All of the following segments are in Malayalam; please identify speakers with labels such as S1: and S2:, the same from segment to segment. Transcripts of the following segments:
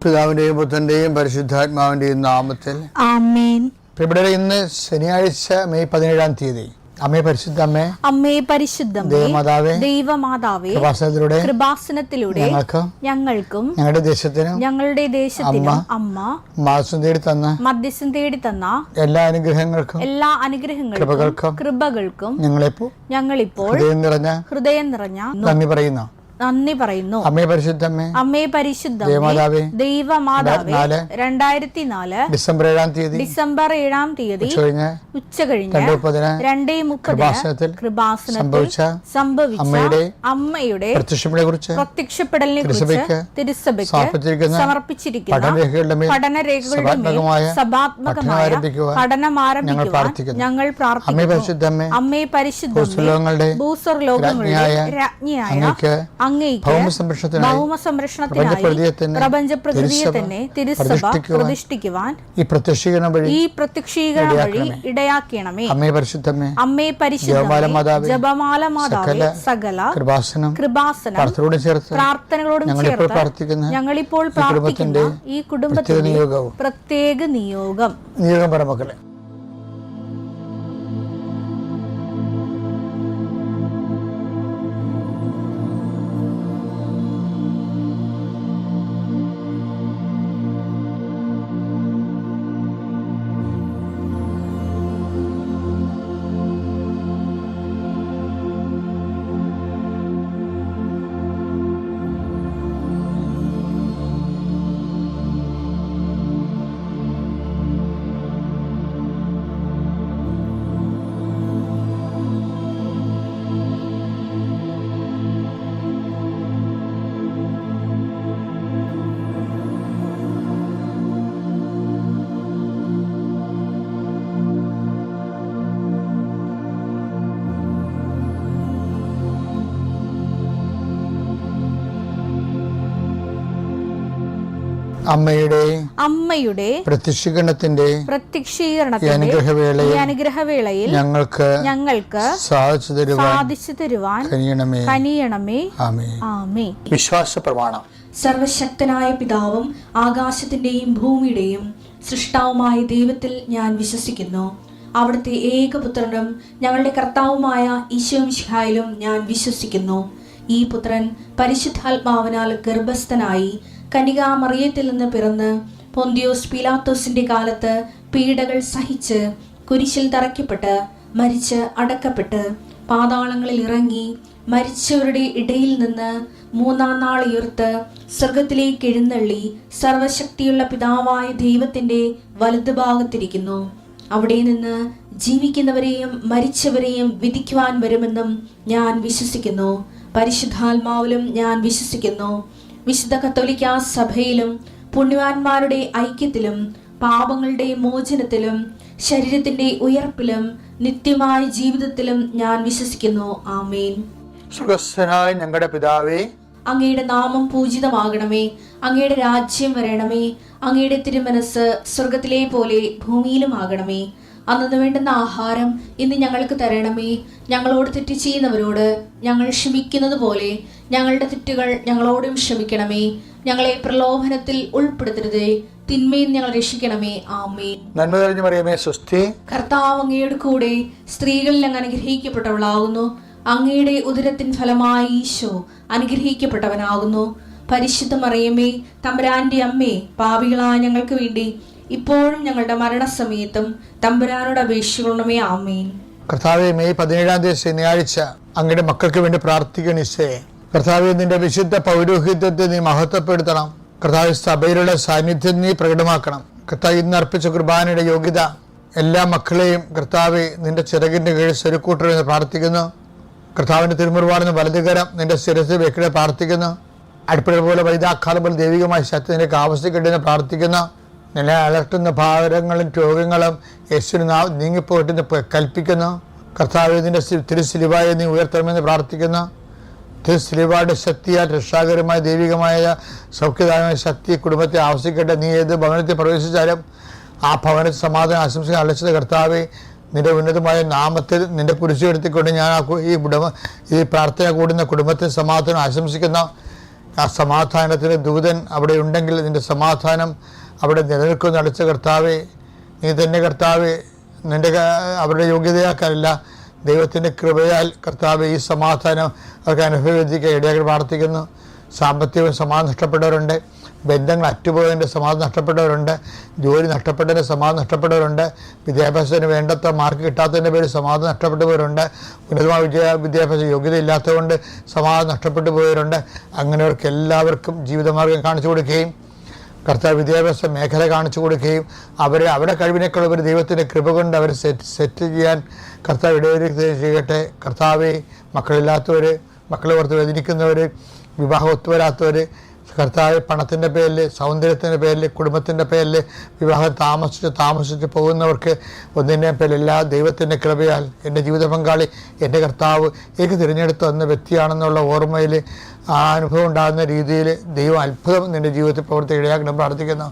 S1: പിതാവിന്റെയും പുത്രന്റെയും പരിശുദ്ധാത്മാവിന്റെയും നാമത്തിൽ
S2: ആമേൻ.
S1: ഇവിടെ ഇന്ന് ശനിയാഴ്ച മെയ് 17 തീയതി. അമ്മേ പരിശുദ്ധമ്മേ,
S2: അമ്മേ പരിശുദ്ധമേ,
S1: ദൈവമാതാവേ,
S2: ദൈവമാതാവേ, കൃപാസനത്തിലൂടെ ഞങ്ങൾക്കും ഞങ്ങളുടെ ദേശത്തിനും അമ്മ മധ്യസ്ഥം തേടി തന്ന എല്ലാ അനുഗ്രഹങ്ങൾക്കും കൃപകൾക്കും ഞങ്ങളിപ്പോൾ ഹൃദയം നിറഞ്ഞ നന്ദി പറയുന്നു.
S1: അമ്മേ പരിശുദ്ധമേ,
S2: അമ്മേ പരിശുദ്ധമേ, ദൈവമാതാവേ, 2004 ഡിസംബർ 7 തീയതി ഉച്ചകഴിഞ്ഞ് 2:30 കൃപാസനത്തിൽ സംഭവിച്ച അമ്മയുടെ പ്രത്യക്ഷപ്പെടലിനെ കുറിച്ച് തിരുസഭയ്ക്ക് സമർപ്പിച്ചിരിക്കുന്ന പഠനരേഖകളുടെ മേൽ സഭാത്മകമായ പഠനം ആരംഭിക്കുവാൻ ഞങ്ങൾ പ്രാർത്ഥിക്കുന്നു. അമ്മേ പരിശുദ്ധമേ, ഭൂസ്വർലോകങ്ങളുടെ രാജ്ഞിയായ അങ്ങേയ്ക്ക് ഭൗമസംരക്ഷണത്തിനായി പ്രപഞ്ചപ്രകൃതിയെ തന്നെ തിരുസഭ പ്രതിഷ്ഠിക്കുവാൻ ഈ പ്രത്യക്ഷീകരണം വഴി ഇടയാക്കണമേ.
S1: അമ്മേ പരിശുദ്ധമേ,
S2: അമ്മേ പരിശുദ്ധമേ, ജപമാല മാതാവേ, സകല കൃപാസനം പ്രാർത്ഥനകളോടും ചേർത്ത് ഞങ്ങളിപ്പോൾ പ്രാർത്ഥിക്കുന്ന ഈ കുടുംബത്തിന്റെ പ്രത്യേക നിയോഗം
S1: പറമക്കളെ.
S2: അമ്മയുടെ
S1: പ്രത്യക്ഷീകരണത്തിന്റെ
S2: അനുഗ്രഹവേളയിൽ ഞങ്ങൾക്ക് സാധിച്ചു തരുവാൻ കനിയണമേ. ആമേൻ.
S1: വിശ്വാസ പ്രമാണം.
S2: സർവശക്തനായ പിതാവും ആകാശത്തിന്റെയും ഭൂമിയുടെയും സൃഷ്ടാവുമായ ദൈവത്തിൽ ഞാൻ വിശ്വസിക്കുന്നു. അവിടുത്തെ ഏകപുത്രനും ഞങ്ങളുടെ കർത്താവുമായ ഈശോമിശിഹായിലും ഞാൻ വിശ്വസിക്കുന്നു. ഈ പുത്രൻ പരിശുദ്ധാത്മാവിനാൽ ഗർഭസ്ഥനായി കന്യകാമറിയത്തിൽ നിന്ന് പിറന്ന് പൊന്തിയോസ് പീലാത്തോസിന്റെ കാലത്ത് പീഡകൾ സഹിച്ച് കുരിശിൽ തറയ്ക്കപ്പെട്ട് മരിച്ച് അടക്കപ്പെട്ട് പാതാളങ്ങളിൽ ഇറങ്ങി മരിച്ചവരുടെ ഇടയിൽ നിന്ന് 3-ാം നാൾ ഉയർത്ത് സ്വർഗത്തിലേക്ക് എഴുന്നള്ളി സർവശക്തിയുള്ള പിതാവായ ദൈവത്തിന്റെ വലതുഭാഗത്തിരിക്കുന്നു. അവിടെ നിന്ന് ജീവിക്കുന്നവരെയും മരിച്ചവരെയും വിധിക്കുവാൻ വരുമെന്നും ഞാൻ വിശ്വസിക്കുന്നു. പരിശുദ്ധാത്മാവിലും ഞാൻ വിശ്വസിക്കുന്നു. വിശുദ്ധ കത്തോലിക്കാ സഭയിലും പുണ്യവാന്മാരുടെ ഐക്യത്തിലും പാപങ്ങളുടെ മോചനത്തിലും ശരീരത്തിന്റെ ഉയർപ്പിലും നിത്യമായ ജീവിതത്തിലും ഞാൻ വിശ്വസിക്കുന്നു. ആമേൻ.
S1: സ്വർഗ്ഗസ്ഥനായ ഞങ്ങളുടെ പിതാവേ,
S2: അങ്ങയുടെ നാമം പൂജിതമാകണമേ. അങ്ങയുടെ രാജ്യം വരണമേ. അങ്ങയുടെ തിരുമനസ് സ്വർഗത്തിലെ പോലെ ഭൂമിയിലും ആകണമേ. അന്നു വേണ്ടുന്ന ആഹാരം ഇന്ന് ഞങ്ങൾക്ക് തരണമേ. ഞങ്ങളോട് തെറ്റ് ചെയ്യുന്നവരോട് ഞങ്ങൾ ക്ഷമിക്കുന്നത് പോലെ ഞങ്ങളുടെ തെറ്റുകൾ ഞങ്ങളോടും ക്ഷമിക്കണമേ. ഞങ്ങളെ പ്രലോഭനത്തിൽ ഉൾപ്പെടുത്തരുതേ, തിന്മയിൽ ഞങ്ങൾ രക്ഷിക്കണമേ. ആമേൻ.
S1: നന്മ നിറഞ്ഞ മറിയമേ, സ്വസ്തി.
S2: കർത്താവ് അങ്ങയുടെ കൂടെ സ്ത്രീകളിൽ അങ്ങ് അനുഗ്രഹിക്കപ്പെട്ടവളാകുന്നു. അങ്ങയുടെ ഉദരത്തിൻ ഫലമായി ഈശോ അനുഗ്രഹിക്കപ്പെട്ടവനാകുന്നു. പരിശുദ്ധ മറിയമേ, തമ്പുരാന്റെ അമ്മേ, പാപികളായ ഞങ്ങൾക്ക് വേണ്ടി ഇപ്പോഴും ഞങ്ങളുടെ മരണസമയത്തും തമ്പുരാനോട് അപേക്ഷിക്കണമേ. ആമേൻ.
S1: കർത്താവേ, മെയ് 17 ശനിയാഴ്ച അങ്ങയുടെ മക്കൾക്ക് വേണ്ടി പ്രാർത്ഥിക്കണേ. കർത്താവേ, നിന്റെ വിശുദ്ധ പൗരോഹിത്യത്തെ നീ മഹത്വപ്പെടുത്തണം. കർത്താവ്, സഭയിലുള്ള സാന്നിധ്യം നീ പ്രകടമാക്കണം. കർത്താവ്, ഇന്ന് അർപ്പിച്ച കുർബാനയുടെ യോഗ്യത എല്ലാ മക്കളെയും കർത്താവെ നിന്റെ ചിറകിന്റെ കീഴിൽ സ്വരുക്കൂട്ടരെന്ന് പ്രാർത്ഥിക്കുന്നു. കർത്താവിന്റെ തിരുമുറിവാണെന്ന് വലതുകരം നിന്റെ ശിരസിൽ വെക്കണേ പ്രാർത്ഥിക്കുന്നു. അടുപ്പിട പോലെ വൈദാക്കാലം പോലെ ദൈവികമായ ശക്തി നിനക്ക് ആവശ്യക്കെട്ടെന്ന് പ്രാർത്ഥിക്കുന്നു. നിന്നെ അലട്ടുന്ന ഭാരങ്ങളും രോഗങ്ങളും യേശുവിന് നീങ്ങിപ്പോയിട്ടെന്ന് കൽപ്പിക്കുന്നു. കർത്താവ് നിന്റെ തിരുസിലിവായെ നീ ഉയർത്തണമെന്ന് പ്രാർത്ഥിക്കുന്നു. തിരുസിലിവായുടെ ശക്തിയാൽ രക്ഷാകരമായ ദൈവികമായ സൗഖ്യദായകമായ ശക്തി കുടുംബത്തെ ആവശ്യപ്പെട്ട് നീ ഏത് ഭവനത്തിൽ പ്രവേശിച്ചാലും ആ ഭവനത്തിൽ സമാധാനം ആശംസിക്കാൻ അലച്ചത് കർത്താവെ നിന്റെ ഉന്നതമായ നാമത്തിൽ നിന്റെ കുരിശ് എടുത്തിക്കൊണ്ട് ഞാൻ ഈ പ്രാർത്ഥന കൂടുന്ന കുടുംബത്തിൽ സമാധാനം ആശംസിക്കുന്നു. ആ സമാധാനത്തിന് ദൂതൻ അവിടെ ഉണ്ടെങ്കിൽ നിൻ്റെ സമാധാനം അവിടെ നിലനിൽക്കുന്ന അടച്ച കർത്താവേ, നീ തന്നെ കർത്താവേ, അവരുടെ യോഗ്യതയാക്കാനല്ല, ദൈവത്തിൻ്റെ കൃപയാൽ കർത്താവേ ഈ സമാധാനം അവർക്ക് അനുഭവിക്കാൻ ഇടയാക്കി പ്രാർത്ഥിക്കുന്നു. സാമ്പത്തികവും സമാധാനം നഷ്ടപ്പെട്ടവരുണ്ട്, ബന്ധങ്ങൾ അറ്റുപോയതിൻ്റെ സമാധാനം നഷ്ടപ്പെട്ടവരുണ്ട്, ജോലി നഷ്ടപ്പെട്ടതിൻ്റെ സമാധാനം നഷ്ടപ്പെട്ടവരുണ്ട്, വിദ്യാഭ്യാസത്തിന് വേണ്ടത്ര മാർക്ക് കിട്ടാത്തതിൻ്റെ പേരിൽ സമാധാനം നഷ്ടപ്പെട്ടവരുണ്ട്, ഉന്നതമായ വിദ്യാഭ്യാസ യോഗ്യത ഇല്ലാത്തതുകൊണ്ട് സമാധാനം നഷ്ടപ്പെട്ടു പോയവരുണ്ട്. അങ്ങനെയവർക്ക് എല്ലാവർക്കും ജീവിതമാർഗം കാണിച്ചു കൊടുക്കുകയും കർത്താവ് വിദ്യാഭ്യാസ മേഖല കാണിച്ചു കൊടുക്കുകയും അവരുടെ കഴിവിനേക്കാൾ ഒരു ദൈവത്തിൻ്റെ കൃപ കൊണ്ട് അവരെ സെറ്റ് ചെയ്യാൻ കർത്താവ് ഇടവരുത്തുകയും ചെയ്യട്ടെ. കർത്താവെ, മക്കളില്ലാത്തവർ, മക്കളെ ഓർത്ത് വേദനിക്കുന്നവർ, വിവാഹം ഒത്തുവരാത്തവർ, കർത്താവ് പണത്തിൻ്റെ പേരിൽ, സൗന്ദര്യത്തിൻ്റെ പേരിൽ, കുടുംബത്തിൻ്റെ പേരിൽ വിവാഹം താമസിച്ച് പോകുന്നവർക്ക് ഒന്നിൻ്റെ പേരിലെല്ലാ ദൈവത്തിൻ്റെ കൃപയാൽ എൻ്റെ ജീവിത പങ്കാളി എൻ്റെ കർത്താവ് എനിക്ക് തിരഞ്ഞെടുത്ത് വന്ന വ്യക്തിയാണെന്നുള്ള ഓർമ്മയിൽ ആ അനുഭവം ഉണ്ടാകുന്ന രീതിയിൽ ദൈവം അത്ഭുതം നിൻ്റെ ജീവിതത്തിൽ പ്രവർത്തി ഇടയാക്കണം പ്രാർത്ഥിക്കുന്നു.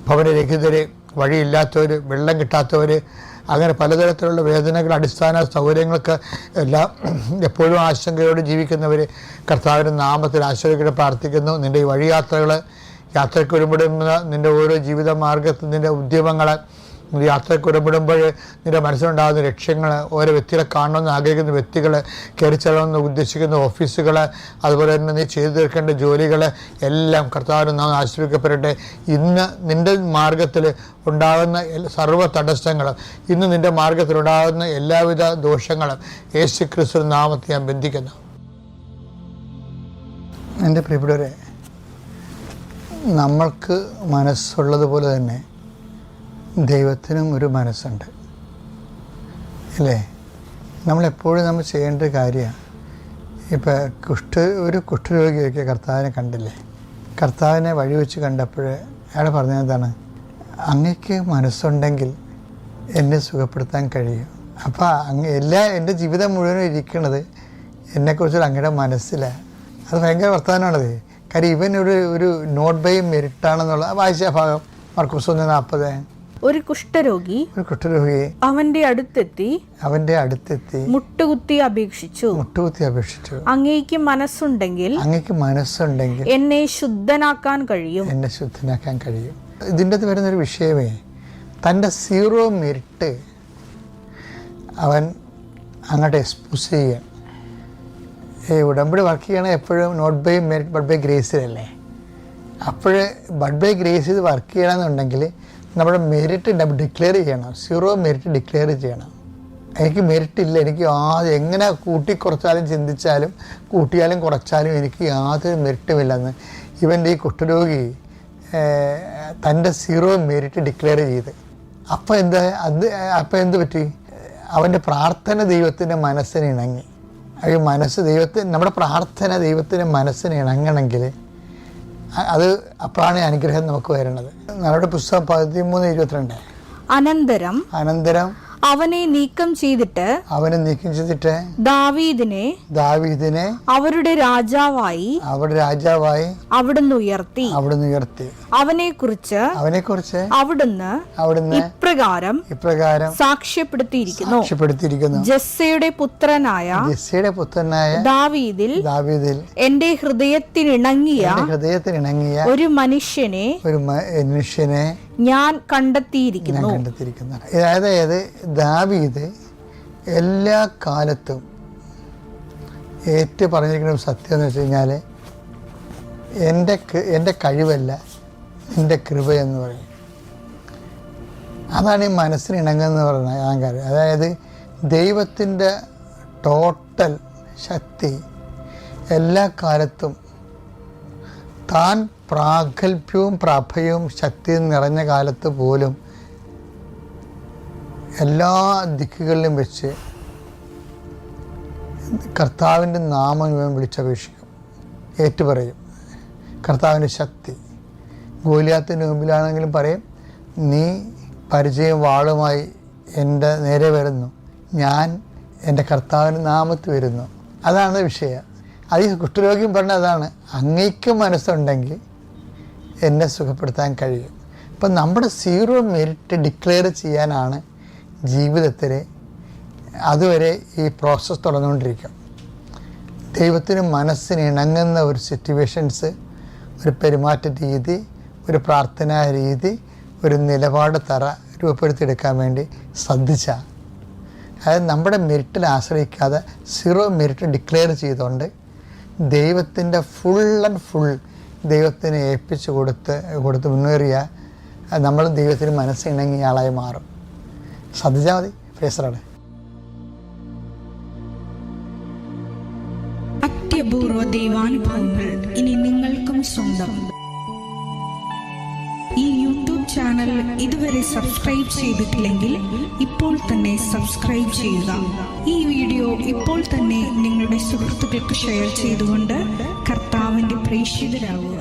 S1: ഭവനരഹിതർ, വഴിയില്ലാത്തവർ, വെള്ളം കിട്ടാത്തവർ, അങ്ങനെ പലതരത്തിലുള്ള വേദനകൾ, അടിസ്ഥാന സൗകര്യങ്ങൾക്ക് എല്ലാം എപ്പോഴും ആശങ്കയോട് ജീവിക്കുന്നവർ കർത്താവിൻ്റെ നാമത്തിൽ ആശ്രയിക്കട്ടെ പ്രാർത്ഥിക്കുന്നു. നിൻ്റെ ഈ വഴിയാത്രകൾ, യാത്രയ്ക്ക് ഒരുപെടുന്ന നിൻ്റെ ഓരോ ജീവിത മാർഗത്തിൽ നിൻ്റെ ഉദ്യമങ്ങൾ, യാത്രയ്ക്ക് ഒരുപെടുമ്പോൾ നിൻ്റെ മനസ്സിലുണ്ടാകുന്ന ലക്ഷ്യങ്ങൾ, ഓരോ വ്യക്തികളെ കാണണമെന്ന് ആഗ്രഹിക്കുന്ന വ്യക്തികൾ, കയറി ചെല്ലണമെന്ന് ഉദ്ദേശിക്കുന്ന ഓഫീസുകൾ, അതുപോലെ തന്നെ നീ ചെയ്തു തീർക്കേണ്ട ജോലികൾ എല്ലാം കർത്താവിന് നാം ആശ്രയിക്കപ്പെടട്ടെ. ഇന്ന് നിൻ്റെ മാർഗത്തിൽ ഉണ്ടാകുന്ന സർവ്വ തടസ്സങ്ങളും, ഇന്ന് നിൻ്റെ മാർഗത്തിലുണ്ടാകുന്ന എല്ലാവിധ ദോഷങ്ങളും യേശു ക്രിസ്തു നാമത്തെ ഞാൻ ബന്ധിക്കുന്നു. എൻ്റെ പ്രിയപ്പെട്ടവരെ, നമ്മൾക്ക് മനസ്സുള്ളതുപോലെ തന്നെ ദൈവത്തിനും ഒരു മനസ്സുണ്ട്, അല്ലേ? നമ്മളെപ്പോഴും നമ്മൾ ചെയ്യേണ്ട ഒരു കാര്യമാണ്. ഇപ്പം ഒരു കുഷ്ഠരോഗിയൊക്കെ കർത്താവിനെ കണ്ടില്ലേ? കർത്താവിനെ വഴി വെച്ച് കണ്ടപ്പോൾ അയാൾ പറഞ്ഞത് എന്താണ്? അങ്ങയ്ക്ക് മനസ്സുണ്ടെങ്കിൽ എന്നെ സുഖപ്പെടുത്താൻ കഴിയും. അപ്പോൾ എൻ്റെ ജീവിതം മുഴുവനും ഇരിക്കുന്നത് എന്നെക്കുറിച്ചുള്ള അങ്ങയുടെ മനസ്സിലാണ്. അത് ഭയങ്കര വർത്തമാനമാണത്. കാര്യം ഇവൻ ഒരു നോട്ട് ബൈ മെരിറ്റാണെന്നുള്ള വായിച്ച ഭാഗം മർക്കോസ് 1:40.
S3: ഒരു കുഷ്ഠരോഗി അവന്റെ അടുത്തെത്തി മുട്ടുകുത്തി അപേക്ഷിച്ചു, അങ്ങേക്ക് മനസ്സുണ്ടെങ്കിൽ എന്നെ ശുദ്ധനാക്കാൻ കഴിയും.
S1: ഇതിൻ്റെ അത് വരുന്നൊരു വിഷയമേ, തൻ്റെ 0 മെരിറ്റ് അവൻ അങ്ങോട്ട് എക്സ്പോസ് ചെയ്യാൻ. ഉടമ്പടി വർക്ക് ചെയ്യണത് എപ്പോഴും not by merit but by ഗ്രേസിലല്ലേ? അപ്പോൾ ബട്ട് ബൈ ഗ്രേസ് ചെയ്ത് വർക്ക് ചെയ്യണമെന്നുണ്ടെങ്കിൽ നമ്മുടെ മെരിറ്റ് ഡിക്ലെയർ ചെയ്യണം. 0 മെരിറ്റ് ഡിക്ലെയർ ചെയ്യണം. എനിക്ക് മെരിറ്റ് ഇല്ല, എനിക്ക് എങ്ങനെ കൂട്ടിക്കുറച്ചാലും ചിന്തിച്ചാലും കൂട്ടിയാലും കുറച്ചാലും എനിക്ക് യാതൊരു മെരിറ്റുമില്ലെന്ന് ഇവൻ്റെ ഈ കുഷ്ഠരോഗി തൻ്റെ 0 മെരിറ്റ് ഡിക്ലെയർ ചെയ്ത്. അപ്പോൾ എന്ത് പറ്റി? അവൻ്റെ പ്രാർത്ഥന ദൈവത്തിൻ്റെ മനസ്സിന് ഇണങ്ങി. ഈ മനസ്സ് നമ്മുടെ പ്രാർത്ഥന ദൈവത്തിൻ്റെ മനസ്സിന് ഇണങ്ങണമെങ്കിൽ അത് അപ്പോഴാണ് അനുഗ്രഹം നമുക്ക് വരുന്നത്. നമ്മുടെ പുസ്തകം 13:22. അനന്തരം
S3: അവനെ നീക്കം ചെയ്തിട്ട് ദാവീദിനെ അവരുടെ രാജാവായി അവിടുന്ന് ഉയർത്തി. അവനെക്കുറിച്ച് അവിടുന്ന് ഇപ്രകാരം സാക്ഷ്യപ്പെടുത്തിയിരിക്കുന്നു. ജസ്സയുടെ പുത്രനായ ദാവീദിൽ എന്റെ ഹൃദയത്തിനിണങ്ങിയ ഒരു മനുഷ്യനെ ഞാൻ കണ്ടെത്തിയിരിക്കുന്നു.
S1: അതായത് ദാവീദ് എല്ലാ കാലത്തും പറഞ്ഞിരിക്കുന്ന സത്യം എന്ന് വെച്ച് കഴിഞ്ഞാൽ എൻ്റെ കഴിവല്ല നിൻ്റെ കൃപയെന്ന് പറയും. അതാണ് ഈ മനസ്സിന് ഇണങ്ങുന്നത് പറയുന്നത് അഹങ്കാരം. അതായത് ദൈവത്തിൻ്റെ ടോട്ടൽ ശക്തി എല്ലാ കാലത്തും താൻ പ്രാഗൽഭ്യവും പ്രഭയും ശക്തിയും നിറഞ്ഞ കാലത്ത് പോലും എല്ലാ ദിക്കുകളിലും വെച്ച് കർത്താവിൻ്റെ നാമം ഇവൻ വിളിച്ചപേക്ഷിക്കും, ഏറ്റുപറയും. കർത്താവിൻ്റെ ശക്തി ഗോലിയാത്തിൻ്റെ മുമ്പിലാണെങ്കിലും പറയും, നീ പരിചയം വാളുമായി എൻ്റെ നേരെ വരുന്നു, ഞാൻ എൻ്റെ കർത്താവിൻ്റെ നാമത്തിൽ വരുന്നു. അതാണ് വിഷയം. അത് ഈ കുഷ്ഠരോഗിയും പറഞ്ഞ അതാണ്, അങ്ങേക്ക് മനസ്സുണ്ടെങ്കിൽ എന്നെ സുഖപ്പെടുത്താൻ കഴിയും. അപ്പം നമ്മുടെ 0 മെരിറ്റ് ഡിക്ലെയർ ചെയ്യാനാണ് ജീവിതത്തിൽ അതുവരെ ഈ പ്രോസസ്സ് തുടർന്നുകൊണ്ടിരിക്കും. ദൈവത്തിന് മനസ്സിന് ഇണങ്ങുന്ന ഒരു സിറ്റുവേഷൻസ് ഒരു പെരുമാറ്റ രീതി, ഒരു പ്രാർത്ഥനാ രീതി, ഒരു നിലപാട് തറ രൂപപ്പെടുത്തിയെടുക്കാൻ വേണ്ടി ശ്രദ്ധിച്ചാൽ, അതായത് നമ്മുടെ മെറിറ്റിൽ ആശ്രയിക്കാതെ 0 മെറിറ്റ് ഡിക്ലെയർ ചെയ്തുകൊണ്ട് ദൈവത്തിൻ്റെ ഫുൾ ആൻഡ് ഫുൾ ദൈവത്തിന് ഏൽപ്പിച്ച് കൊടുത്ത് മുന്നേറിയ നമ്മൾ ദൈവത്തിന് മനസ്സിണങ്ങിയ ആളായി മാറും. ശ്രദ്ധിച്ചാൽ മതി. ഫേസറാണ്.
S4: അത്യപൂർവ ദൈവാനുഭവങ്ങൾ ഇനി നിങ്ങൾക്കും സ്വന്തം. ഈ യൂട്യൂബ് ചാനൽ ഇതുവരെ സബ്സ്ക്രൈബ് ചെയ്തിട്ടില്ലെങ്കിൽ ഇപ്പോൾ തന്നെ സബ്സ്ക്രൈബ് ചെയ്യുക. ഈ വീഡിയോ ഇപ്പോൾ തന്നെ നിങ്ങളുടെ സുഹൃത്തുക്കൾക്ക് ഷെയർ ചെയ്തുകൊണ്ട് കർത്താവിന്റെ പ്രേക്ഷിതരാകുക.